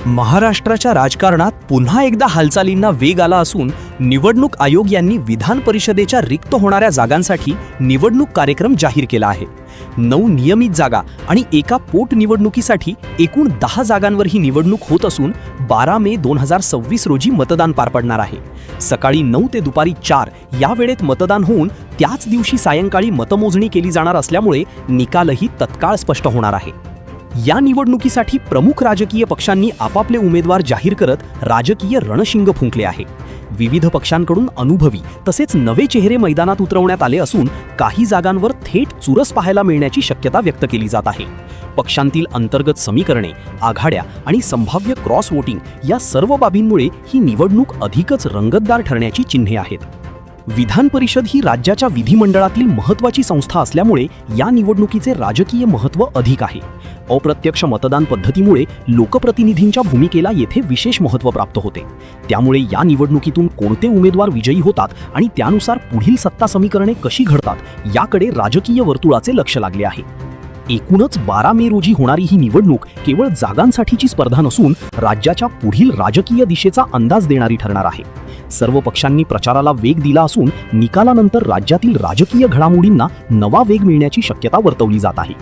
महाराष्ट्राच्या राजकारणात पुन्हा एकदा हालचालींना वेग आला असून निवडणूक आयोग यांनी विधान परिषदेच्या रिक्त होणाऱ्या जागांसाठी निवडणूक कार्यक्रम जाहीर केला आहे. 9 नियमित जागा आणि एका पोटनिवडणुकीसाठी एकूण 10 जागांवर ही निवडणूक होत असून 12 मे 2026 रोजी मतदान पार पडणार आहे. सकाळी 9 ते दुपारी 4 या वेळेत मतदान होऊन त्याच दिवशी सायंकाळी मतमोजणी केली जाणार असल्यामुळे निकालही तत्काळ स्पष्ट होणार आहे. या निवडणुकीसाठी प्रमुख राजकीय पक्षांनी आपापले उमेदवार जाहीर करत राजकीय रणशिंग फुंकले आहे. विविध पक्षांकडून अनुभवी तसेच नवे चेहरे मैदानात उतरवण्यात आले असून काही जागांवर थेट चुरस पाहायला मिळण्याची शक्यता व्यक्त केली जात आहे. पक्षांतील अंतर्गत समीकरणे, आघाड्या आणि संभाव्य क्रॉस वोटिंग या सर्व बाबींमुळे ही निवडणूक अधिकच रंगतदार ठरण्याची चिन्हे आहेत. विधान परिषद ही राज्याच्या विधिमंडळातील महत्त्वाची संस्था असल्यामुळे या निवडणुकीचे राजकीय महत्त्व अधिक आहे. अप्रत्यक्ष मतदान पद्धतीमुळे लोकप्रतिनिधींच्या भूमिकेला येथे विशेष महत्त्व प्राप्त होते. त्यामुळे या निवडणुकीतून कोणते उमेदवार विजयी होतात आणि त्यानुसार पुढील सत्ता समीकरणे कशी घडतात याकडे राजकीय वर्तुळाचे लक्ष लागले आहे. एकूणच 12 मे रोजी होणारी ही निवडणूक केवळ जागांसाठीची स्पर्धा नसून राज्याच्या पुढील राजकीय दिशेचा अंदाज देणारी ठरणार आहे. सर्व पक्षांनी प्रचाराला वेग दिला असून निकालानंतर राज्यातील राजकीय घडामोडींना नवा वेग मिळण्याची शक्यता वर्तवली जात आहे.